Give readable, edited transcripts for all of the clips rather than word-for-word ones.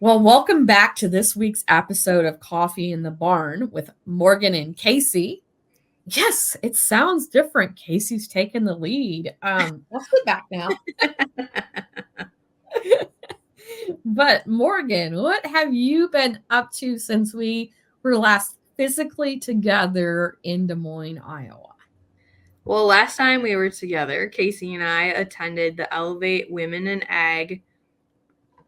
Well, welcome back to this week's episode of Coffee in the Barn with Morgan and Casey. Yes, it sounds different. Casey's taking the lead. Let's get back now. But Morgan, what have you been up to since we were last physically together in Des Moines, Iowa? Well, last time we were together, Casey and I attended the Elevate Women in Ag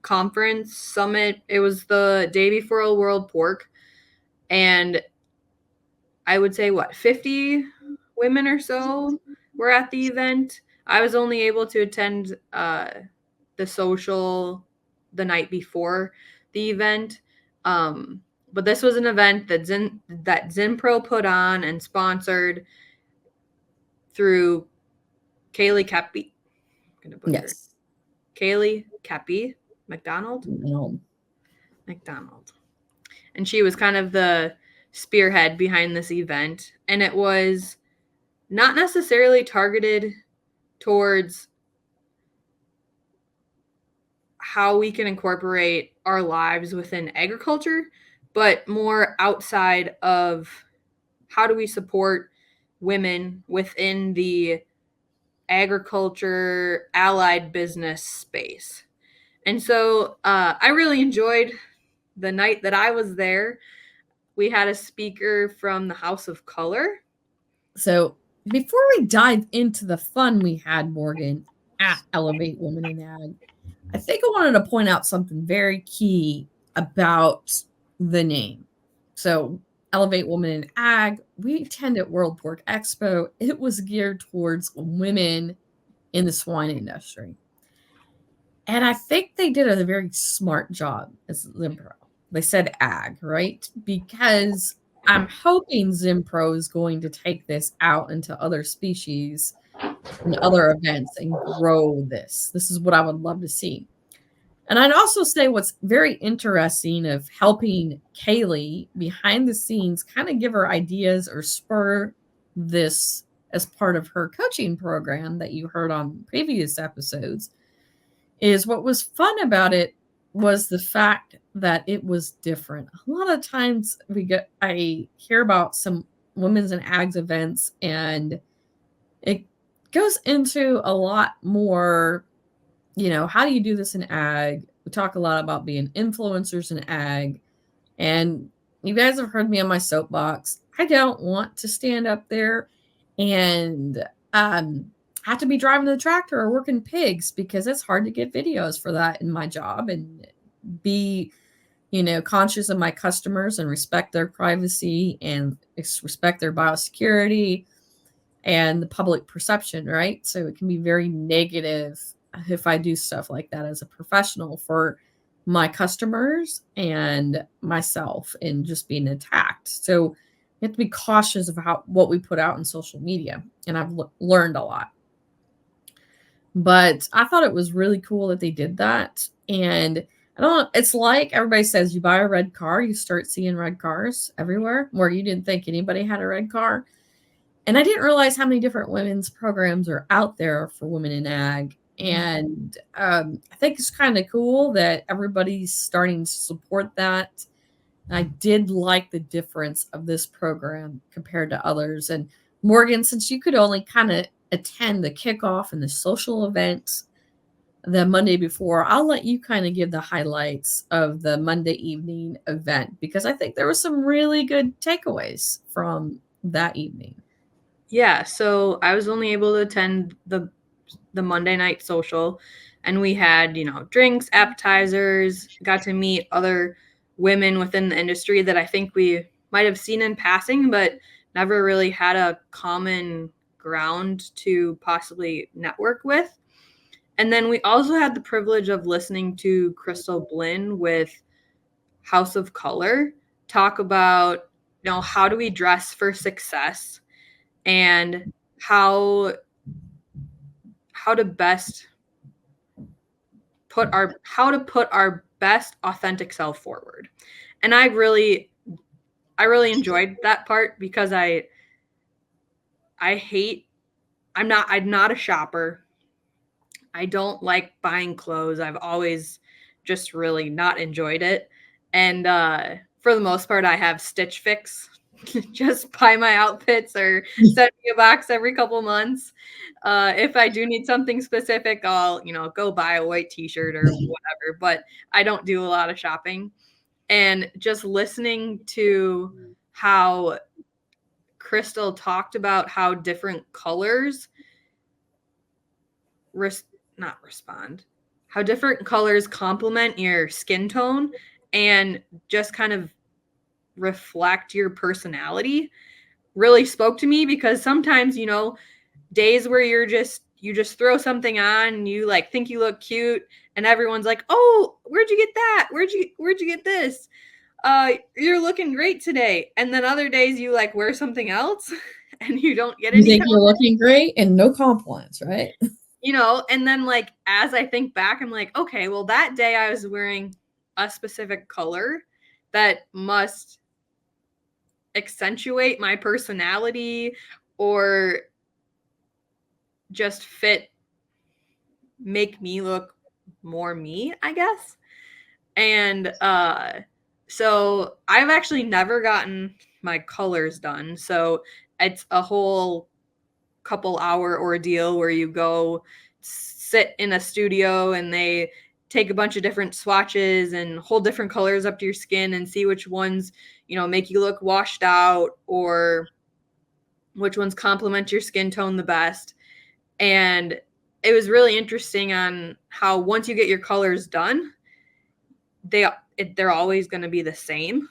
conference summit. It was the day before a World Pork, and I would say 50 women or so were at the event. I was only able to attend the social the night before the event. But this was an event that Zinpro put on and sponsored through Kaylee Kepi. I'm gonna butcher. Yes. Kaylee Kepi McDonald. No. McDonald. And she was kind of the spearhead behind this event. And it was not necessarily targeted towards how we can incorporate our lives within agriculture, but more outside of how do we support women within the agriculture allied business space. And so I really enjoyed the night that I was there. We had a speaker from the House of Color. So before we dive into the fun we had, Morgan, at Elevate Women in Ag, I think I wanted to point out something very key about the name. So, Elevate Women in Ag, we attended World Pork Expo. It was geared towards women in the swine industry. And I think they did a very smart job as Zimpro. They said ag, right? Because I'm hoping Zimpro is going to take this out into other species and other events and grow this. This is what I would love to see. And I'd also say what's very interesting of helping Kaylee behind the scenes kind of give her ideas or spur this as part of her coaching program that you heard on previous episodes is what was fun about it was the fact that it was different. A lot of times I hear about some women's and ags events and it goes into a lot more, how do you do this in ag? We talk a lot about being influencers in ag. And you guys have heard me on my soapbox. I don't want to stand up there and have to be driving the tractor or working pigs because it's hard to get videos for that in my job and be, conscious of my customers and respect their privacy and respect their biosecurity and the public perception, right? So it can be very negative if I do stuff like that as a professional for my customers and myself and just being attacked. So we have to be cautious of what we put out in social media. And I've learned a lot. But I thought it was really cool that they did that. And I don't, it's like everybody says you buy a red car, you start seeing red cars everywhere where you didn't think anybody had a red car. And I didn't realize how many different women's programs are out there for women in ag. And I think it's kind of cool that everybody's starting to support that. I did like the difference of this program compared to others. And Morgan, since you could only kind of attend the kickoff and the social events the Monday before, I'll let you kind of give the highlights of the Monday evening event because I think there were some really good takeaways from that evening. Yeah, so I was only able to attend the Monday night social, and we had, drinks, appetizers, got to meet other women within the industry that I think we might have seen in passing, but never really had a common ground to possibly network with. And then we also had the privilege of listening to Crystal Blinn with House of Color talk about, how do we dress for success and how to best put our best authentic self forward. And I really enjoyed that part because I'm not a shopper. I don't like buying clothes. I've always just really not enjoyed it. And for the most part, I have Stitch Fix just buy my outfits or send me a box every couple months. If I do need something specific, I'll, go buy a white t-shirt or whatever, but I don't do a lot of shopping. And just listening to how Crystal talked about how different colors not respond, how different colors complement your skin tone and just kind of reflect your personality really spoke to me, because sometimes, days where you just throw something on and you like think you look cute and everyone's like, "Oh, where'd you get that? Where'd you get this? You're looking great today." And then other days you like wear something else and you don't get You any think you're looking great and no compliments, right? and then like as I think back, I'm like, okay, well that day I was wearing a specific color that must accentuate my personality or just make me look more me, I guess. And so I've actually never gotten my colors done. So it's a whole couple hour ordeal where you go sit in a studio and they take a bunch of different swatches and hold different colors up to your skin and see which ones, make you look washed out or which ones complement your skin tone the best. And it was really interesting on how once you get your colors done, they're always going to be the same.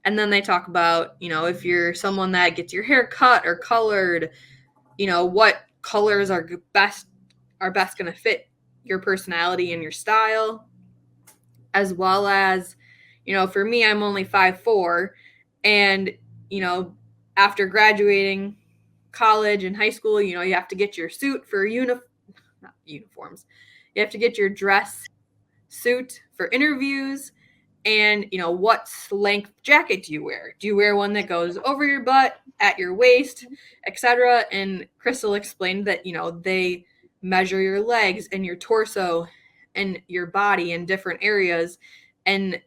And then they talk about, if you're someone that gets your hair cut or colored, what colors are best going to fit your personality and your style, as well as, for me, I'm only 5'4", and after graduating college and high school, you have to get your suit for not uniforms. You have to get your dress suit for interviews. And what length jacket do you wear? Do you wear one that goes over your butt, at your waist, etc.? And Crystal explained that they measure your legs and your torso and your body in different areas and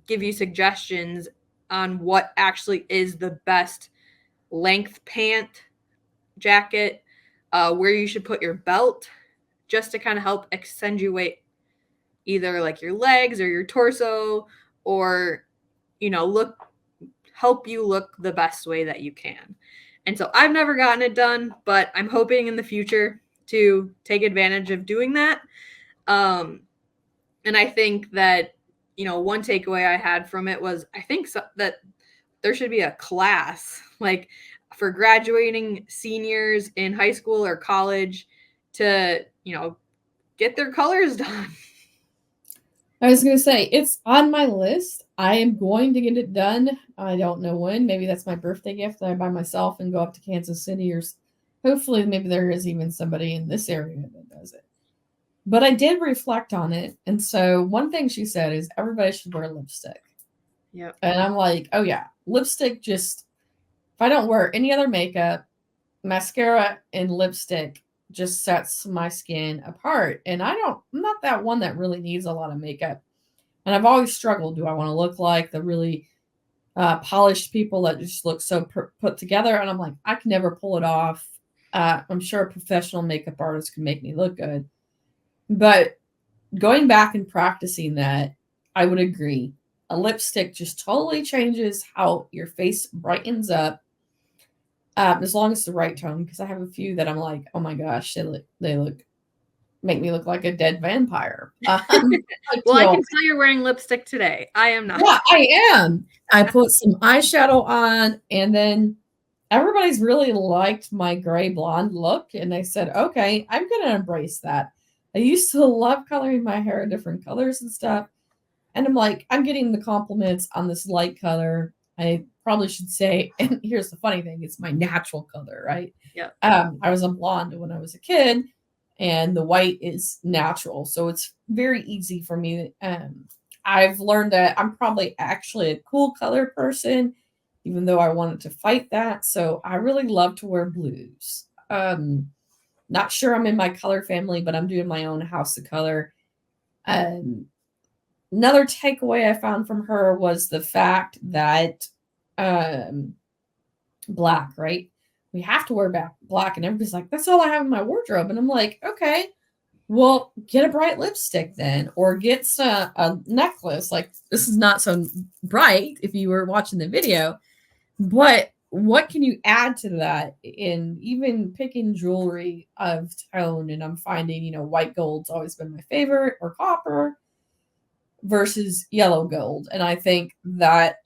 give you suggestions on what actually is the best length pant, jacket, where you should put your belt, just to kind of help accentuate either like your legs or your torso, or help you look the best way that you can. And so I've never gotten it done, but I'm hoping in the future to take advantage of doing that. And I think that one takeaway I had from it was I think that there should be a class like for graduating seniors in high school or college to get their colors done. I was going to say, it's on my list. I am going to get it done. I don't know when. Maybe that's my birthday gift that I buy myself and go up to Kansas City, or hopefully maybe there is even somebody in this area that does it. But I did reflect on it. And so one thing she said is everybody should wear lipstick. Yep. And I'm like, oh yeah, lipstick just, if I don't wear any other makeup, mascara and lipstick just sets my skin apart. And I'm not that one that really needs a lot of makeup. And I've always struggled. Do I want to look like the really polished people that just look so put together? And I'm like, I can never pull it off. I'm sure a professional makeup artist can make me look good. But going back and practicing that, I would agree. A lipstick just totally changes how your face brightens up. As long as it's the right tone, because I have a few that I'm like, oh my gosh, they make me look like a dead vampire. Well, I can tell you're wearing lipstick today. I am not. Yeah, I am. I put some eyeshadow on, and then everybody's really liked my gray blonde look, and I said, okay, I'm going to embrace that. I used to love coloring my hair different colors and stuff, and I'm like, I'm getting the compliments on this light color. I probably should say, and here's the funny thing, it's my natural color, right? Yeah. I was a blonde when I was a kid, and the white is natural. So it's very easy for me. I've learned that I'm probably actually a cool color person, even though I wanted to fight that. So I really love to wear blues. Not sure I'm in my color family, but I'm doing my own house of color. Um, Another takeaway I found from her was the fact that um, black, right? We have to wear black, and everybody's like, "That's all I have in my wardrobe," and I'm like, "Okay, well, get a bright lipstick then, or get a necklace." Like, this is not so bright if you were watching the video, but what can you add to that? In even picking jewelry of tone, and I'm finding, white gold's always been my favorite, or copper versus yellow gold. And I think that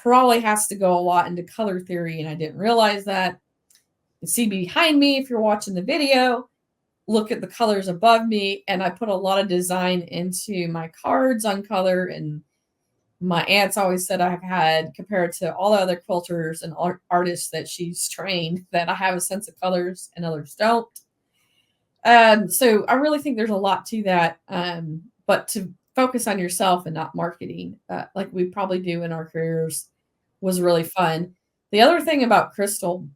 probably has to go a lot into color theory, and I didn't realize that. You see behind me if you're watching the video, look at the colors above me, and I put a lot of design into my cards on color. And my aunt's always said I've had, compared to all the other quilters and artists that she's trained, that I have a sense of colors and others don't. So I really think there's a lot to that. But to focus on yourself and not marketing, like we probably do in our careers, was really fun. The other thing about Crystal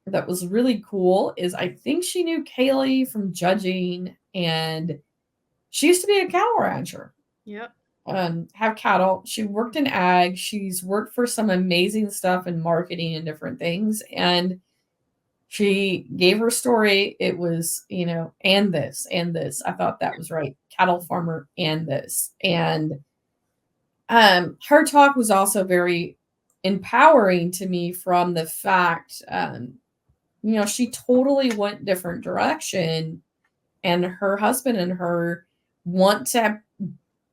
that was really cool is I think she knew Kaylee from judging, and she used to be a cattle rancher. Yep. Have cattle. She worked in ag. She's worked for some amazing stuff in marketing and different things. And she gave her story. It was, and this, and this. I thought that was right. Cattle farmer and this. And her talk was also very empowering to me, from the fact, she totally went different direction, and her husband and her want to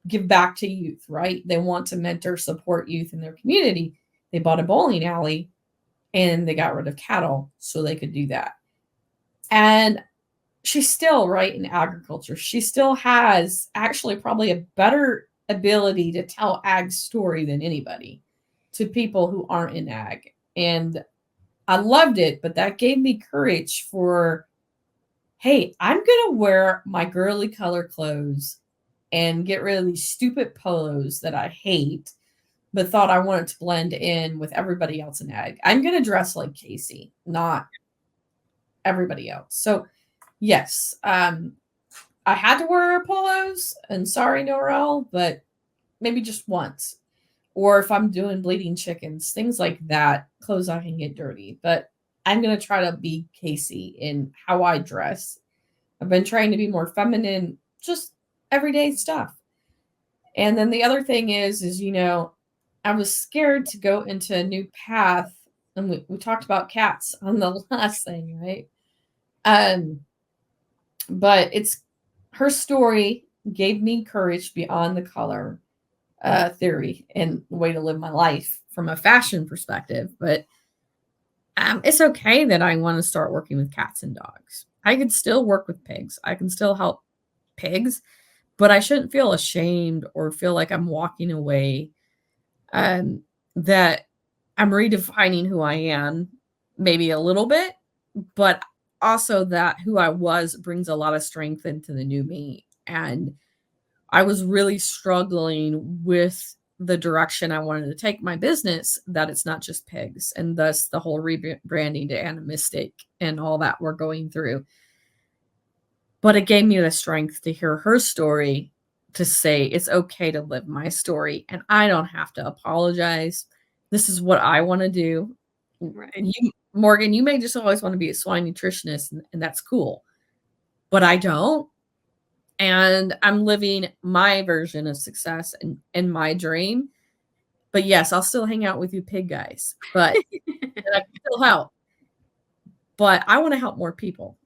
give back to youth, right? They want to mentor, support youth in their community. They bought a bowling alley, and they got rid of cattle so they could do that. And she's still right in agriculture. She still has actually probably a better ability to tell ag story than anybody to people who aren't in ag. And I loved it, but that gave me courage for, hey, I'm going to wear my girly color clothes and get rid of these stupid polos that I hate, but thought I wanted to blend in with everybody else in ag. I'm going to dress like Casey, not everybody else. So, yes, I had to wear polos, and sorry, Norel, but maybe just once. Or if I'm doing bleeding chickens, things like that, clothes I can get dirty. But I'm going to try to be Casey in how I dress. I've been trying to be more feminine, just everyday stuff. And then the other thing is, I was scared to go into a new path. And we talked about cats on the last thing, right? But it's her story gave me courage beyond the color theory and the way to live my life from a fashion perspective. But it's okay that I want to start working with cats and dogs. I can still work with pigs. I can still help pigs, but I shouldn't feel ashamed or feel like I'm walking away. That I'm redefining who I am, maybe a little bit, but also that who I was brings a lot of strength into the new me. And I was really struggling with the direction I wanted to take my business, that it's not just pigs, and thus the whole rebranding to Animistic and all that we're going through. But it gave me the strength to hear her story, to say it's okay to live my story and I don't have to apologize. This is what I want to do. Right. You, Morgan, you may just always want to be a swine nutritionist, and that's cool, but I don't. And I'm living my version of success and my dream. But yes, I'll still hang out with you pig guys, but I can still help. But I want to help more people,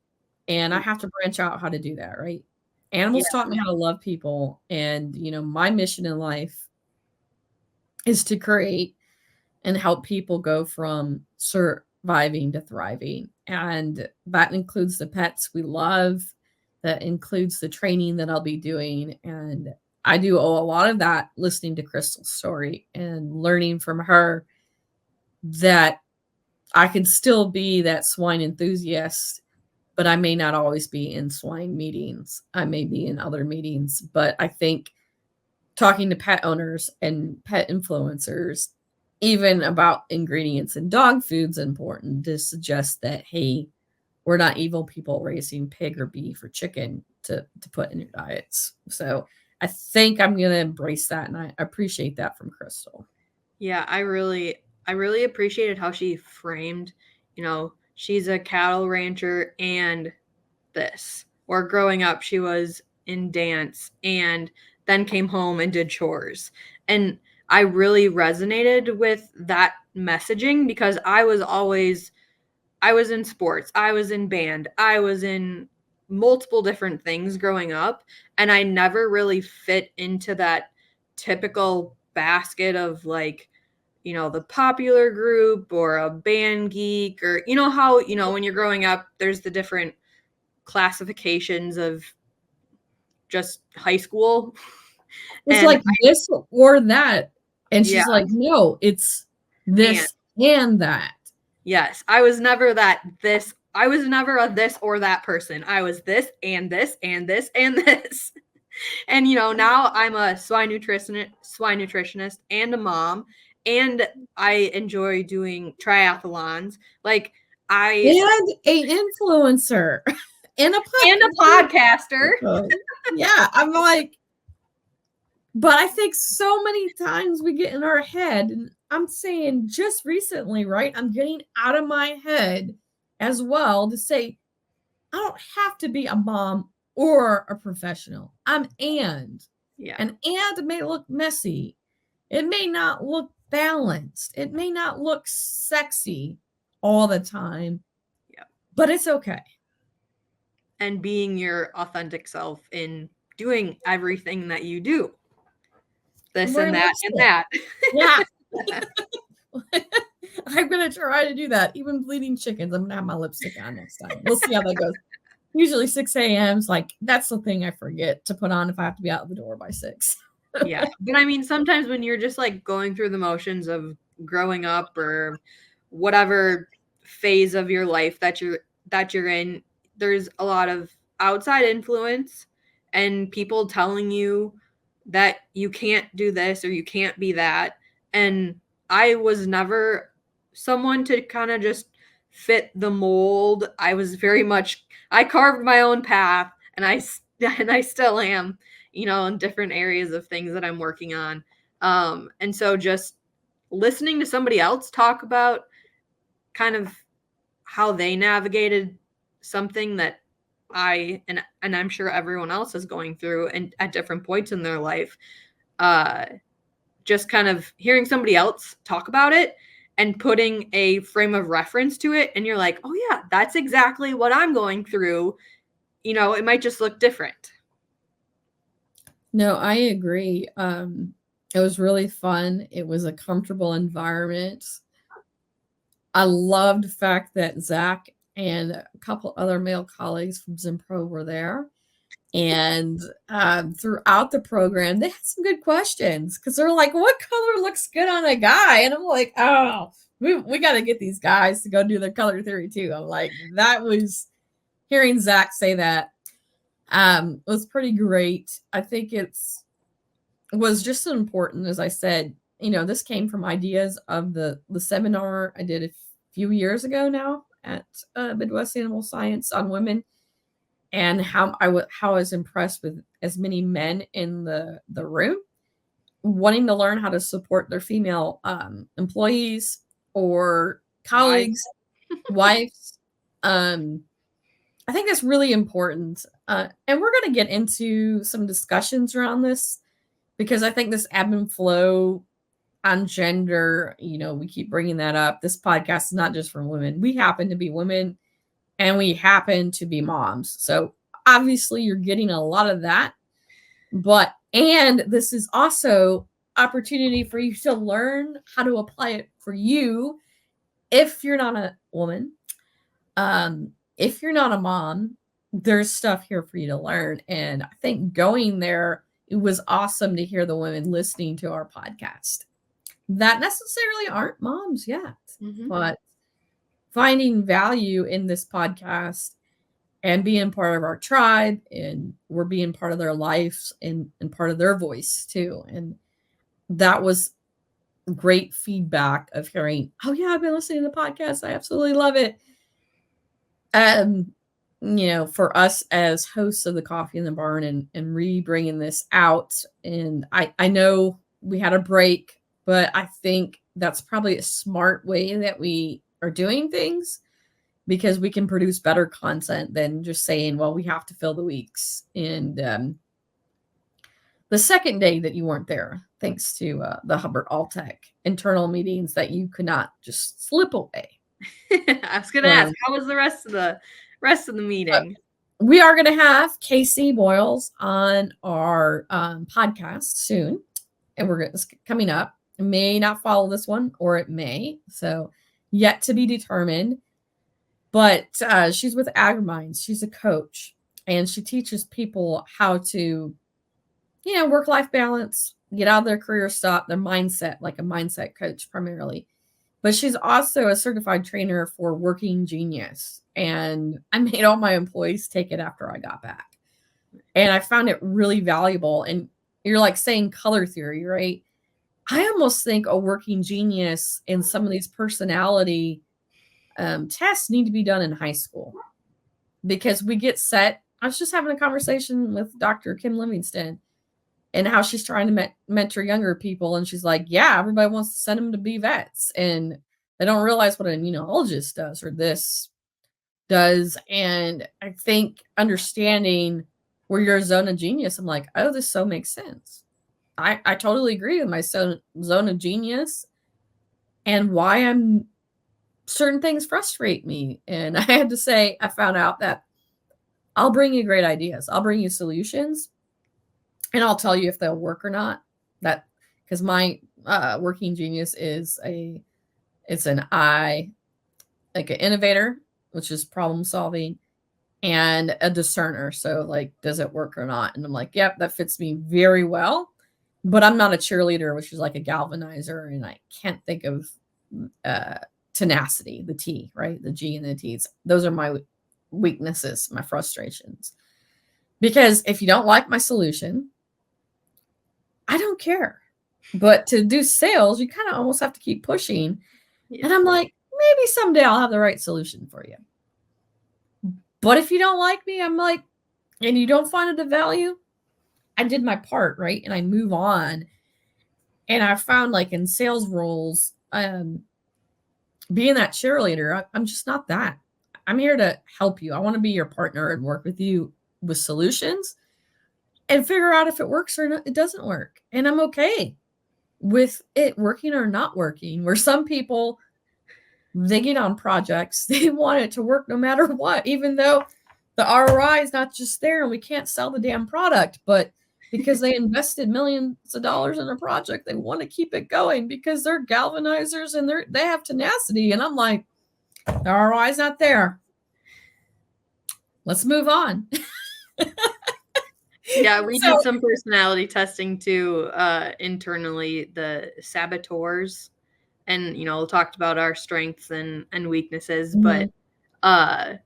and I have to branch out how to do that, right? Animals Yeah. taught me how to love people, and my mission in life is to create and help people go from surviving to thriving. And that includes the pets we love, that includes the training that I'll be doing. And I do owe a lot of that listening to Crystal's story and learning from her that I can still be that swine enthusiast, but I may not always be in swine meetings. I may be in other meetings. But I think talking to pet owners and pet influencers, even about ingredients in dog food's important to suggest that, hey, we're not evil people raising pig or beef or chicken to put in your diets. So I think I'm going to embrace that. And I appreciate that from Crystal. Yeah, I really appreciated how she framed, she's a cattle rancher and this. Or growing up, she was in dance and then came home and did chores. And I really resonated with that messaging because I was in sports, I was in band, I was in multiple different things growing up, and I never really fit into that typical basket of like, the popular group or a band geek, or how, when you're growing up, there's the different classifications of just high school. It's And like this or that. And yeah, she's like, no, it's and this and that. yes, I was never I was never a this or that person. I was this and this and this and this. And now I'm a swine nutritionist and a mom, and I enjoy doing triathlons. Like And a influencer and a podcaster. Yeah, I'm like, but I think so many times we get in our head, and I'm saying just recently, right? I'm getting out of my head as well to say, I don't have to be a mom or a professional. Yeah. And may look messy. It may not look balanced. It may not look sexy all the time. Yeah. But it's okay. And being your authentic self in doing everything that you do. This and that and that. Yeah. I'm going to try to do that. Even bleeding chickens, I'm going to have my lipstick on next time. We'll see how that goes. Usually 6 a.m. is like, that's the thing I forget to put on if I have to be out the door by 6. Yeah. But I mean, sometimes when you're just like going through the motions of growing up or whatever phase of your life that you're in, there's a lot of outside influence and people telling you that you can't do this or you can't be that. And I was never someone to kind of just fit the mold. I was very much, I carved my own path, and I still am, in different areas of things that I'm working on. And so just listening to somebody else talk about kind of how they navigated something that and I'm sure everyone else is going through and at different points in their life, just kind of hearing somebody else talk about it and putting a frame of reference to it, and you're like, oh yeah, that's exactly what I'm going through. It might just look different. No, I agree. It was really fun. It was a comfortable environment. I loved the fact that Zach and a couple other male colleagues from Zimpro were there. And throughout the program, they had some good questions because they're like, what color looks good on a guy? And I'm like, oh, we got to get these guys to go do their color theory too. I'm like, that was hearing Zach say that was pretty great. I think it was just so important, as I said, this came from ideas of the seminar I did a few years ago now at Midwest Animal Science on women, and how I was impressed with as many men in the room wanting to learn how to support their female employees or colleagues, wives. I think that's really important. And we're going to get into some discussions around this because I think this ebb and flow on gender, we keep bringing that up. This podcast is not just for women. We happen to be women and we happen to be moms. So obviously you're getting a lot of that. And this is also opportunity for you to learn how to apply it for you if you're not a woman. If you're not a mom, there's stuff here for you to learn. And I think going there, it was awesome to hear the women listening to our podcast that necessarily aren't moms yet, but finding value in this podcast and being part of our tribe, and we're being part of their lives and part of their voice too. And that was great feedback of hearing, oh yeah, I've been listening to the podcast. I absolutely love it. for us as hosts of the Coffee in the Barn and bringing this out, and I know we had a break, but I think that's probably a smart way that we are doing things because we can produce better content than just saying, well, we have to fill the weeks. And the second day that you weren't there, thanks to the Hubbard Alltech internal meetings that you could not just slip away. I was gonna ask, how was the rest of the meeting? We are going to have Casey Boyles on our podcast soon, and it's coming up. It may not follow this one, or it may. So yet to be determined. But she's with AgriMinds. She's a coach, and she teaches people how to, work-life balance, get out of their career stuff, their mindset, like a mindset coach primarily. But she's also a certified trainer for Working Genius. And I made all my employees take it after I got back. And I found it really valuable. And you're like saying color theory, right? I almost think a Working Genius and some of these personality tests need to be done in high school because we get set. I was just having a conversation with Dr. Kim Livingston and how she's trying to mentor younger people. And she's like, yeah, everybody wants to send them to be vets. And they don't realize what an immunologist does or this does. And I think understanding where you're a zone of genius, I'm like, oh, this so makes sense. I totally agree with my zone of genius and why certain things frustrate me. And I had to say, I found out that I'll bring you great ideas. I'll bring you solutions and I'll tell you if they'll work or not. That because my Working Genius it's an I, like an innovator, which is problem solving, and a discerner. So like, does it work or not? And I'm like, yep, that fits me very well. But I'm not a cheerleader, which is like a galvanizer. And I can't think of tenacity, the T, right? The G and the T's. Those are my weaknesses, my frustrations. Because if you don't like my solution, I don't care. But to do sales, you kind of almost have to keep pushing. Yeah. And I'm like, maybe someday I'll have the right solution for you. But if you don't like me, I'm like, and you don't find it of value, I did my part, right? And I move on. And I found like in sales roles, being that cheerleader, I'm just not that. I'm here to help you. I want to be your partner and work with you with solutions and figure out if it works or not, it doesn't work. And I'm okay with it working or not working. Where some people, they get on projects, they want it to work no matter what, even though the ROI is not just there and we can't sell the damn product, but because they invested millions of dollars in a project, they want to keep it going because they're galvanizers and they have tenacity. And I'm like, the ROI is not there. Let's move on. Yeah, we did some personality testing too internally, the saboteurs, and talked about our strengths and weaknesses. Mm-hmm. But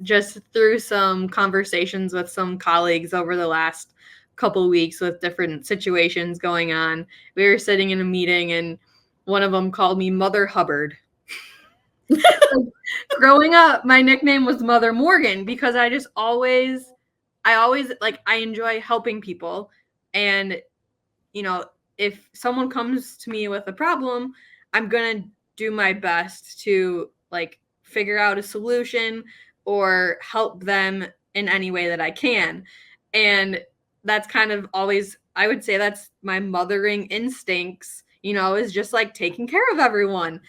just through some conversations with some colleagues over the last couple of weeks with different situations going on, we were sitting in a meeting and one of them called me Mother Hubbard. Growing up, my nickname was Mother Morgan because I always like, I enjoy helping people. And, if someone comes to me with a problem, I'm going to do my best to like figure out a solution or help them in any way that I can. And that's kind of always, I would say that's my mothering instincts, is just like taking care of everyone.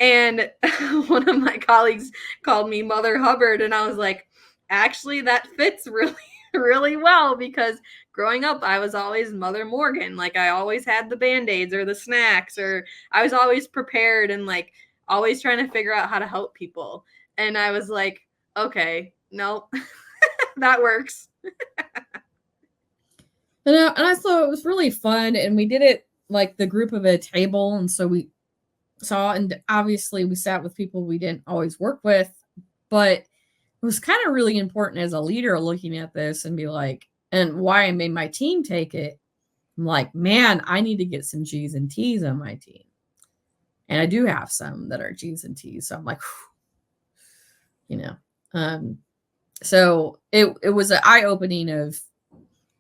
And one of my colleagues called me Mother Hubbard. And I was like, actually, that fits really, really well because growing up, I was always Mother Morgan. Like I always had the Band-Aids or the snacks, or I was always prepared and like always trying to figure out how to help people. And I was like, okay, no, that works. And I thought it was really fun. And we did it like the group of a table. And so we saw, and obviously we sat with people we didn't always work with, but it was kind of really important as a leader looking at this and be like, and why I made my team take it. I'm like, man, I need to get some G's and T's on my team. And I do have some that are G's and T's. So I'm like, So it was an eye opening of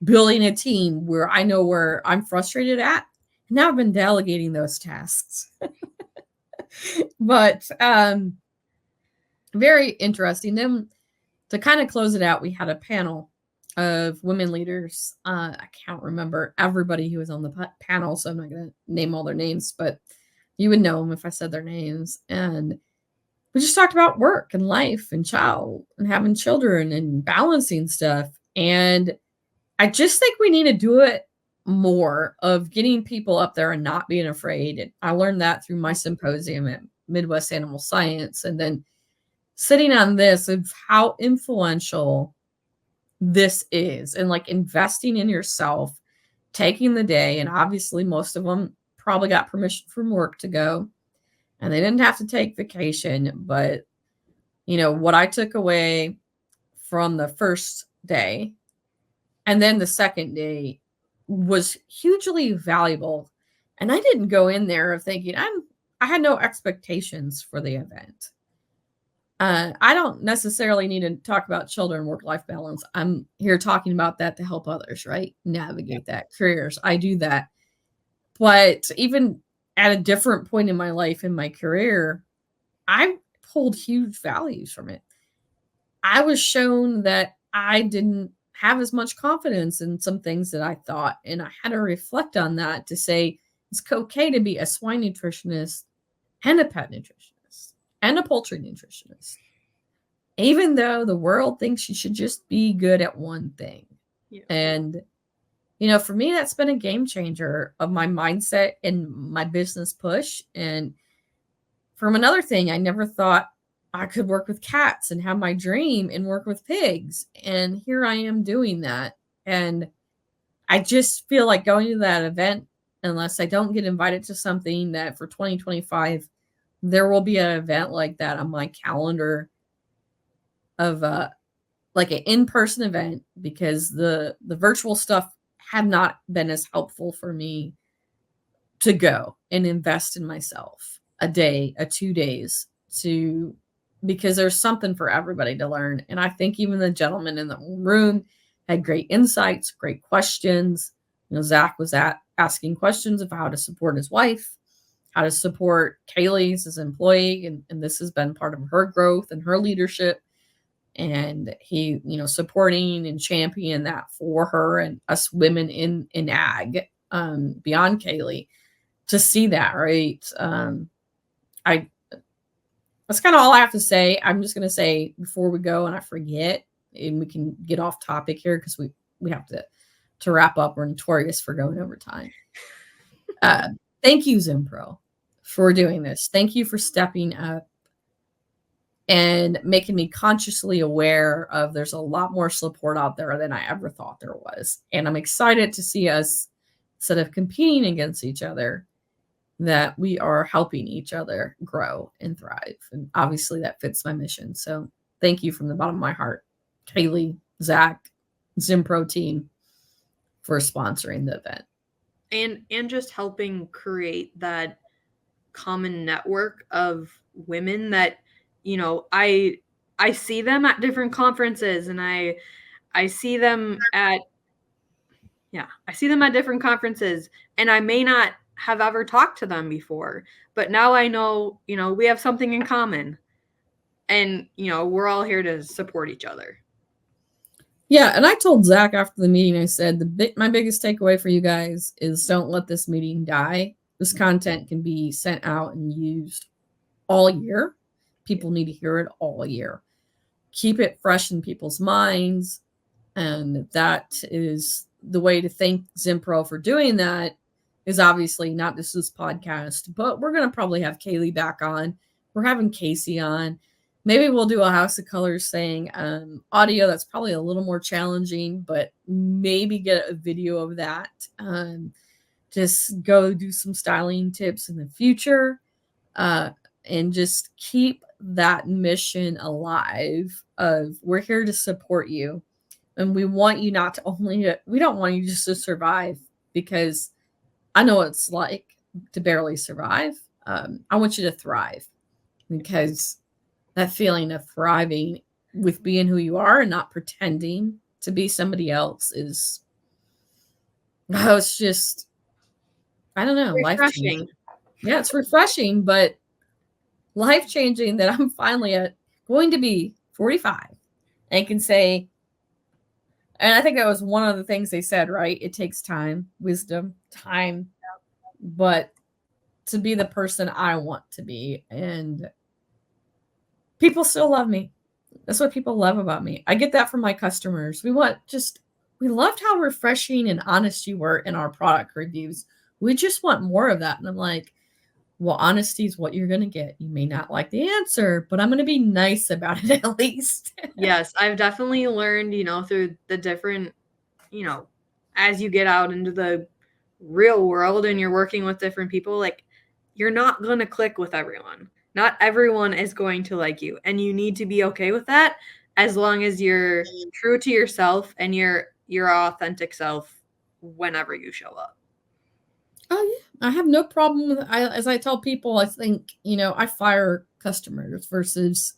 building a team where I know where I'm frustrated at. Now I've been delegating those tasks. But very interesting. Then to kind of close it out, we had a panel of women leaders. I can't remember everybody who was on the panel, so I'm not going to name all their names, but you would know them if I said their names. And we just talked about work and life and child and having children and balancing stuff. And I just think we need to do it more of getting people up there and not being afraid. And I learned that through my symposium at Midwest Animal Science. And then sitting on this of how influential this is and like investing in yourself, taking the day. And obviously, most of them probably got permission from work to go and they didn't have to take vacation. But, what I took away from the first day and then the second day was hugely valuable. And I didn't go in there thinking I had no expectations for the event. I don't necessarily need to talk about children work-life balance. I'm here talking about that to help others, right? Navigate that careers. I do that. But even at a different point in my life, in my career, I pulled huge values from it. I was shown that I didn't have as much confidence in some things that I thought. And I had to reflect on that to say it's okay to be a swine nutritionist and a pet nutritionist and a poultry nutritionist, even though the world thinks you should just be good at one thing. Yeah. And, for me, that's been a game changer of my mindset and my business push. And from another thing, I never thought I could work with cats and have my dream and work with pigs. And here I am doing that. And I just feel like going to that event, unless I don't get invited to something that for 2025, there will be an event like that on my calendar of like an in-person event, because the virtual stuff had not been as helpful for me to go and invest in myself a day, 2 days because there's something for everybody to learn. And I think even the gentleman in the room had great insights, great questions. Zach was asking questions of how to support his wife, how to support Kaylee's his employee. And this has been part of her growth and her leadership. And he, supporting and championing that for her and us women in ag, beyond Kaylee, to see that, right? That's kind of all I have to say. I'm just going to say before we go and I forget, and we can get off topic here because we have to wrap up. We're notorious for going over time. Thank you, Zimpro, for doing this. Thank you for stepping up and making me consciously aware of there's a lot more support out there than I ever thought there was. And I'm excited to see us, instead of competing against each other, that we are helping each other grow and thrive. And obviously that fits my mission. So thank you from the bottom of my heart, Kaylee, Zach, Zimpro team, for sponsoring the event. And just helping create that common network of women that, I see them at different conferences, and I see them at different conferences, and I may not have ever talked to them before, but now I know, we have something in common, and, we're all here to support each other. Yeah, and I told Zach after the meeting, I said, my biggest takeaway for you guys is don't let this meeting die. This content can be sent out and used all year. People need to hear it all year. Keep it fresh in people's minds. And that is the way to thank Zimpro for doing that, is obviously not just this podcast, but we're going to probably have Kaylee back on. We're having Casey on. Maybe we'll do a House of Colors thing. Audio, that's probably a little more challenging, but maybe get a video of that. Just go do some styling tips in the future. And just keep that mission alive of we're here to support you. And we want you not to we don't want you just to survive, because I know what it's like to barely survive. I want you to thrive, because that feeling of thriving with being who you are and not pretending to be somebody else is, oh, it's just, I don't know, life Refreshing. changing. Yeah, it's refreshing, but life changing that I'm finally going to be 45 and can say, and I think that was one of the things they said, right? It takes time, wisdom, time, but to be the person I want to be. And people still love me. That's what people love about me. I get that from my customers. We loved how refreshing and honest you were in our product reviews. We just want more of that. And I'm like, well, honesty is what you're going to get. You may not like the answer, but I'm going to be nice about it at least. Yes, I've definitely learned, through the different, as you get out into the real world and you're working with different people, like you're not going to click with everyone. Not everyone is going to like you, and you need to be okay with that as long as you're true to yourself and your authentic self whenever you show up. Oh yeah, I have no problem with. As I tell people, I think I fire customers versus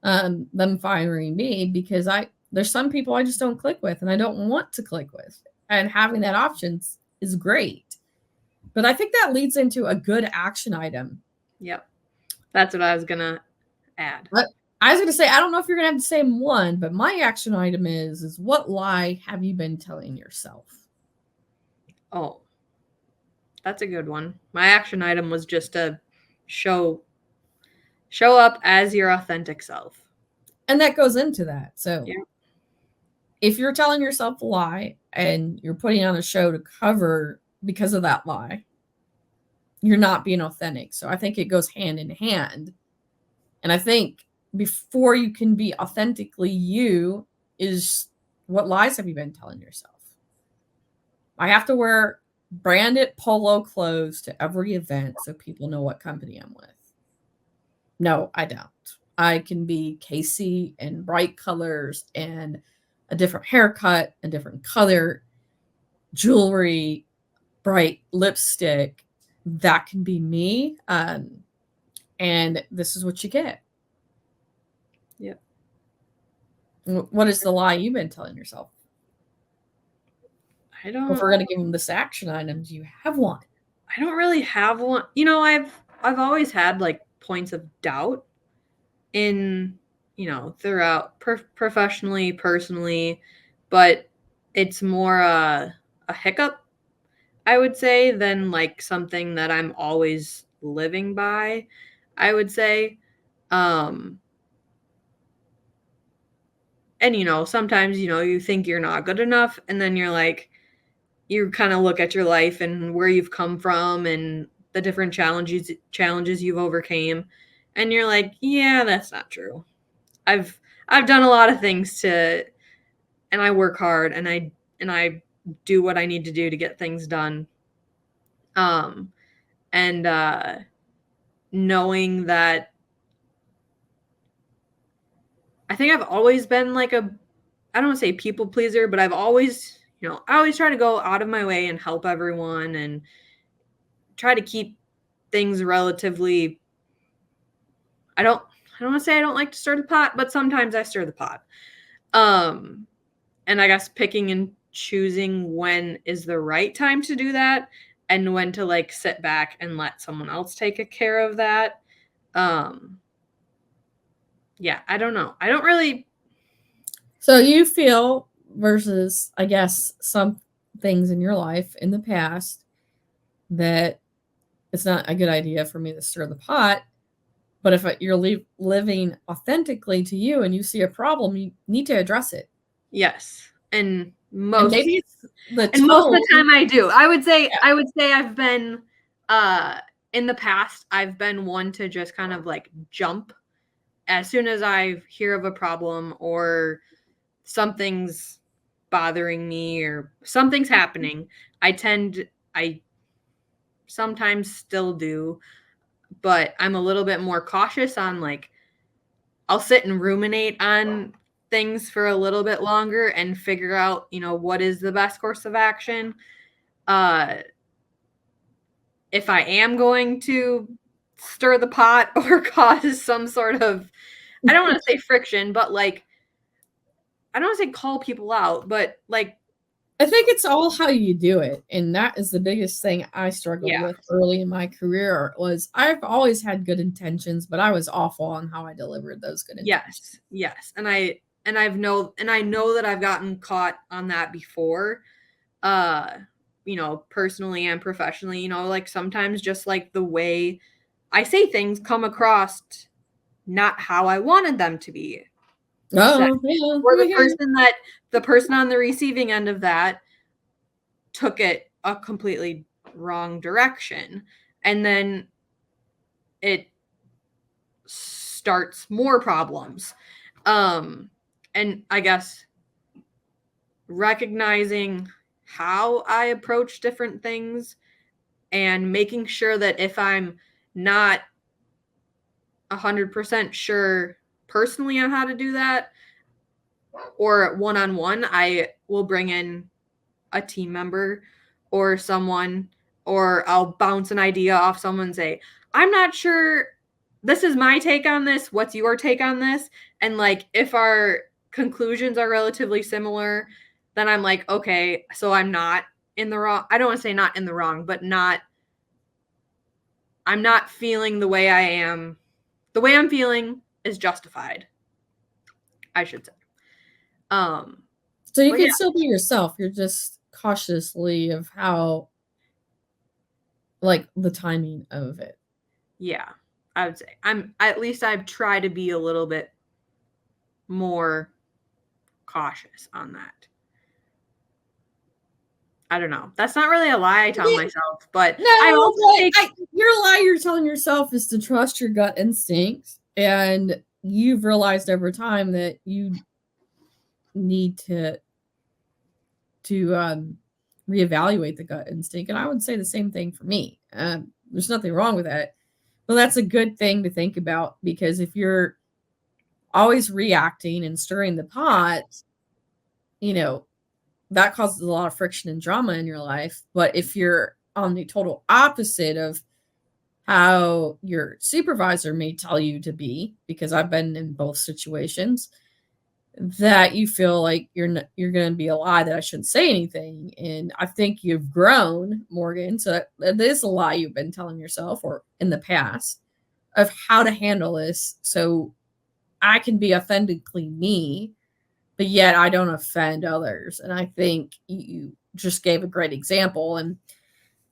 them firing me because there's some people I just don't click with and I don't want to click with, and having that option is great. But I think that leads into a good action item. Yep, that's what I was gonna add. But I was going to say I don't know if you're going to have the same one, but my action item is what lie have you been telling yourself? Oh, that's a good one. My action item was just to show up as your authentic self. And that goes into that. So Yeah. if you're telling yourself a lie and you're putting on a show to cover because of that lie, you're not being authentic. So I think it goes hand in hand. And I think before you can be authentically you is what lies have you been telling yourself? I have to wear branded polo clothes to every event so people know what company I'm with. No, I don't. I can be Casey in bright colors and a different haircut, a different color, jewelry, bright lipstick. That can be me. And this is what you get. Yep. What is the lie you've been telling yourself? I don't. If we're going to give them this action item, do you have one? I don't really have one. I've always had like points of doubt in throughout professionally, personally, but it's more a hiccup, I would say, than like something that I'm always living by, I would say. And sometimes you think you're not good enough, and then you're like, you kind of look at your life and where you've come from and the different challenges you've overcame, and you're like, yeah, that's not true. I've done a lot of things and I work hard, and I do what I need to do to get things done. And knowing that, I think I've always been like I don't want to say people pleaser, but I've always, I always try to go out of my way and help everyone and try to keep things relatively. I don't want to say I don't like to stir the pot, but sometimes I stir the pot. And I guess picking and choosing when is the right time to do that and when to like sit back and let someone else take care of that. Yeah, I don't know. I don't really. So you feel versus, I guess, some things in your life in the past that it's not a good idea for me to stir the pot. But if you're living authentically to you and you see a problem, you need to address it. Yes. And maybe it's the most of the tone. time I do. I would say I've been in the past, I've been one to just kind of like jump as soon as I hear of a problem or something's bothering me or something's happening. I sometimes still do, but I'm a little bit more cautious on like, I'll sit and ruminate on things for a little bit longer and figure out, what is the best course of action. If I am going to stir the pot or cause some sort of I don't want to say friction, but like, I don't want to say call people out, but like, I think it's all how you do it, and that is the biggest thing I struggled yeah, with early in my career was I've always had good intentions, but I was awful on how I delivered those good intentions. yes. I know that I've gotten caught on that before. Uh, personally and professionally, like sometimes just like the way I say things come across not how I wanted them to be said. Oh, yeah, Or we hear you. the person on the receiving end of that took it a completely wrong direction. And then it starts more problems. Um, and I guess recognizing how I approach different things and making sure that if I'm not 100% sure personally on how to do that or one-on-one, I will bring in a team member or someone, or I'll bounce an idea off someone and say, I'm not sure, this is my take on this, what's your take on this? And like if our conclusions are relatively similar, then I'm like, okay, so I'm not in the wrong. I don't want to say not in the wrong, but I'm not feeling the way I am. The way I'm feeling is justified, I should say. So you But can yeah, still be yourself. You're just cautiously of how, like, the timing of it. yeah, I would say at least I've tried to be a little bit more cautious on that. I don't know. That's not really a lie I tell Yeah, myself, but I no, also take your lie you're telling yourself is to trust your gut instincts, and you've realized over time that you need to reevaluate the gut instinct, and I would say the same thing for me. There's nothing wrong with that, but that's a good thing to think about because if you're always reacting and stirring the pot, you know, that causes a lot of friction and drama in your life. But if you're on the total opposite of how your supervisor may tell you to be, because I've been in both situations, that you feel like you're going to be a lie that I shouldn't say anything, and I think you've grown, Morgan. So that is a lie you've been telling yourself or in the past of how to handle this, so I can be authentically me, but yet I don't offend others. And I think you just gave a great example. And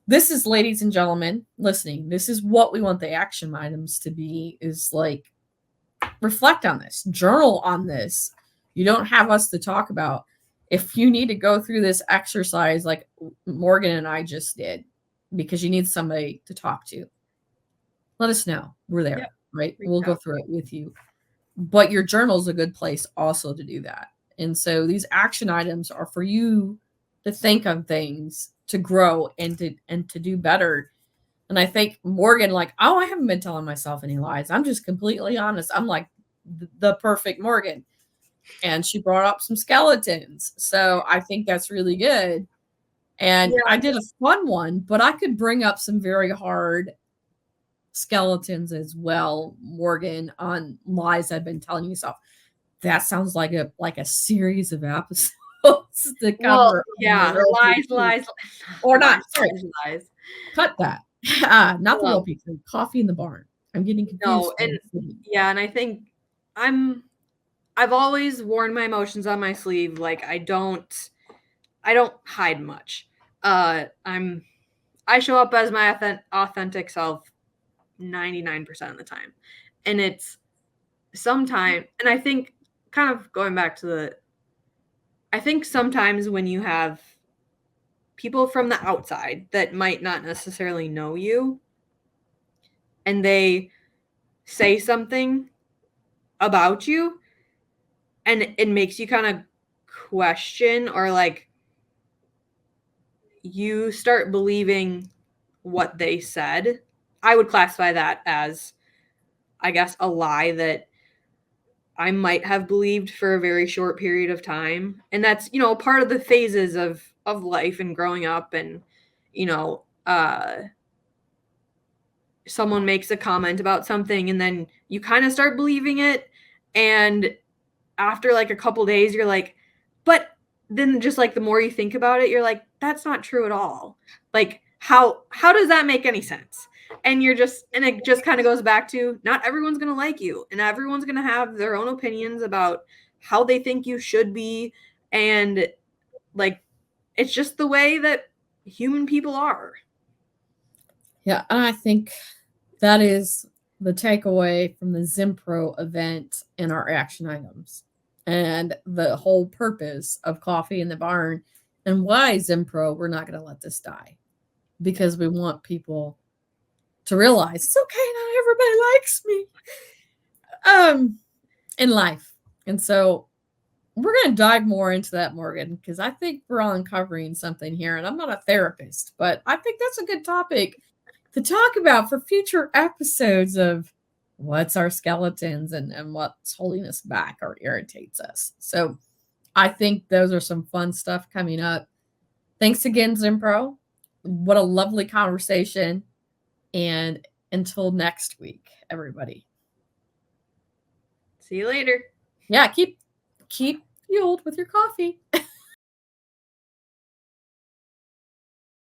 this is, ladies and gentlemen, listening. This is what we want the action items to be: is like reflect on this, journal on this. You don't have us to talk about. If you need to go through this exercise like Morgan and I just did, because you need somebody to talk to, let us know. We're yeah, there, right? reach We'll go out. through it with you. But your journal is a good place also to do that. And so these action items are for you to think on things, to grow and to do better. And I think Morgan, like, oh, I haven't been telling myself any lies. I'm just completely honest. I'm like the perfect Morgan. And she brought up some skeletons. So I think that's really good. And Yeah. I did a fun one, but I could bring up some very hard skeletons as well, Morgan, on lies I've been telling yourself. That sounds like a series of episodes to Well, cover on the yeah, real PQ. lies, Or lies, not. Sorry, lies. cut that. Not the real Well, PQ. Coffee in the barn. I'm getting confused no, for and the city. yeah, and I think I'm I've always worn my emotions on my sleeve. Like I don't hide much. I show up as my authentic self 99% of the time. And it's sometimes, and I think kind of going back to I think sometimes when you have people from the outside that might not necessarily know you and they say something about you and it makes you kind of question, or like you start believing what they said. I would classify that as, I guess, a lie that I might have believed for a very short period of time. And that's, part of the phases of life and growing up. And, you know, someone makes a comment about something and then you kind of start believing it. And after like a couple days, you're like, but then just like the more you think about it, you're like, that's not true at all. Like, how does that make any sense? And you're just, and it just kind of goes back to not everyone's going to like you, and everyone's going to have their own opinions about how they think you should be. And like, it's just the way that human people are. Yeah, and I think that is the takeaway from the Zimpro event and our action items and the whole purpose of Coffee in the Barn and why Zimpro, we're not going to let this die because we want people to realize it's okay, not everybody likes me in life. And so we're going to dive more into that, Morgan, because I think we're uncovering something here. And I'm not a therapist, but I think that's a good topic to talk about for future episodes of what's our skeletons and what's holding us back or irritates us. So I think those are some fun stuff coming up. Thanks again, Zimpro. What a lovely conversation. And until next week, everybody. See you later. Yeah, keep fueled with your coffee.